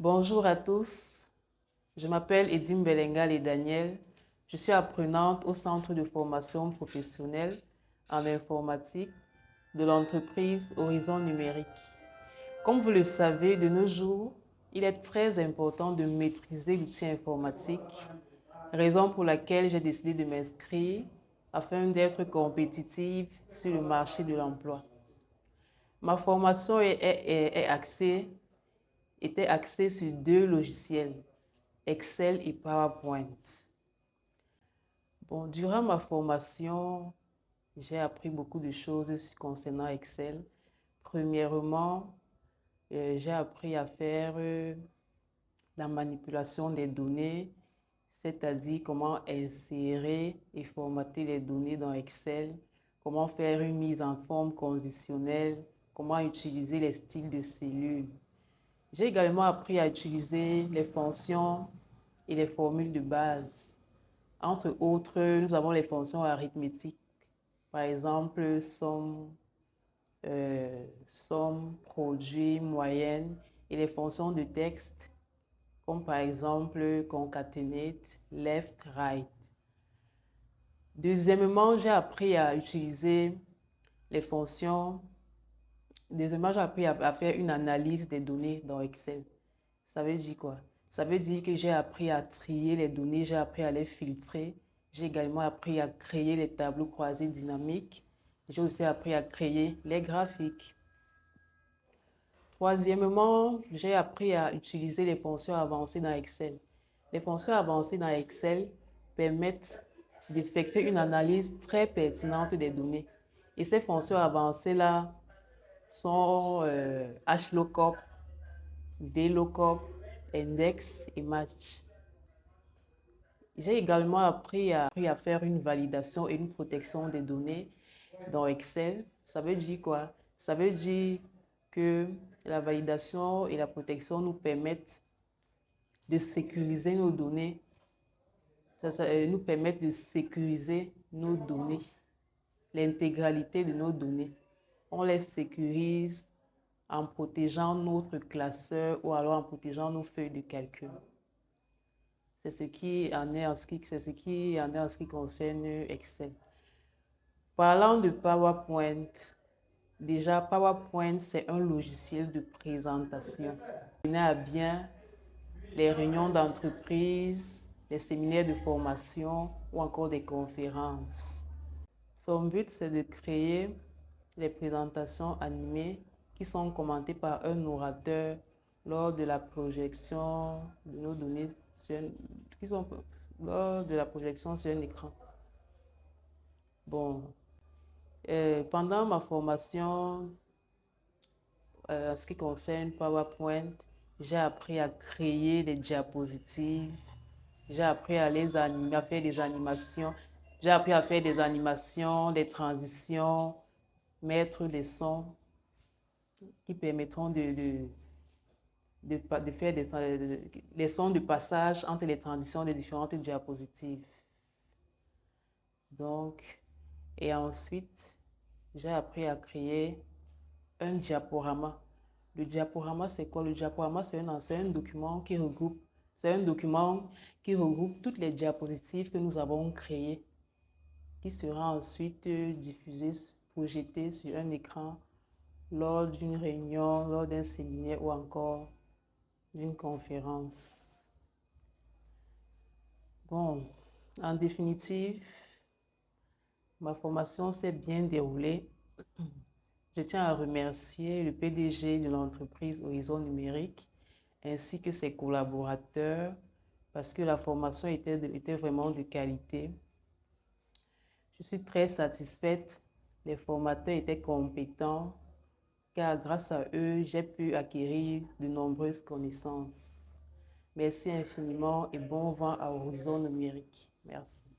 Bonjour à tous, je m'appelle Edim Belengal et Daniel. Je suis apprenante au Centre de formation professionnelle en informatique de l'entreprise Horizon Numérique. Comme vous le savez, de nos jours, il est très important de maîtriser l'outil informatique, raison pour laquelle j'ai décidé de m'inscrire afin d'être compétitive sur le marché de l'emploi. Ma formation était axée sur deux logiciels, Excel et PowerPoint. Bon, durant ma formation, j'ai appris beaucoup de choses concernant Excel. Premièrement, j'ai appris à faire la manipulation des données, c'est-à-dire comment insérer et formater les données dans Excel, comment faire une mise en forme conditionnelle, comment utiliser les styles de cellules. J'ai également appris à utiliser les fonctions et les formules de base. Entre autres, nous avons les fonctions arithmétiques. Par exemple, somme, produit, moyenne, et les fonctions de texte, comme par exemple concatenate, left, right. Deuxièmement, j'ai appris à utiliser les fonctions. Deuxièmement, j'ai appris à faire une analyse des données dans Excel. Ça veut dire quoi? Ça veut dire que j'ai appris à trier les données, j'ai appris à les filtrer. J'ai également appris à créer les tableaux croisés dynamiques. J'ai aussi appris à créer les graphiques. Troisièmement, j'ai appris à utiliser les fonctions avancées dans Excel. Les fonctions avancées dans Excel permettent d'effectuer une analyse très pertinente des données. Et ces fonctions avancées-là sont HLOOKUP, VLOOKUP, Index et Match. J'ai également appris à faire une validation et une protection des données dans Excel. Ça veut dire quoi? Ça veut dire que la validation et la protection nous permettent de sécuriser nos données. Ça nous permet de sécuriser nos données, l'intégralité de nos données. On les sécurise en protégeant notre classeur ou alors en protégeant nos feuilles de calcul. C'est ce qui en est en ce qui concerne Excel. Parlant de PowerPoint, déjà PowerPoint, c'est un logiciel de présentation. Il menait à bien les réunions d'entreprise, les séminaires de formation ou encore des conférences. Son but, c'est de créer les présentations animées qui sont commentées par un orateur lors de la projection de nos données lors de la projection sur un écran. Bon, pendant ma formation, en ce qui concerne PowerPoint, j'ai appris à créer des diapositives, j'ai appris à faire des animations, j'ai appris à faire des animations, des transitions, mettre des sons qui permettront de faire les sons de passage entre les transitions des différentes diapositives. Donc, et ensuite, j'ai appris à créer un diaporama. Le diaporama, c'est quoi? Le diaporama, c'est un document qui regroupe, toutes les diapositives que nous avons créées, qui sera ensuite diffusé, projeté sur un écran lors d'une réunion, lors d'un séminaire ou encore d'une conférence. Bon, en définitive, ma formation s'est bien déroulée. Je tiens à remercier le PDG de l'entreprise Horizon Numérique ainsi que ses collaborateurs parce que la formation était vraiment de qualité. Je suis très satisfaite. Les formateurs étaient compétents car grâce à eux, j'ai pu acquérir de nombreuses connaissances. Merci infiniment et bon vent à Horizon Numérique. Merci.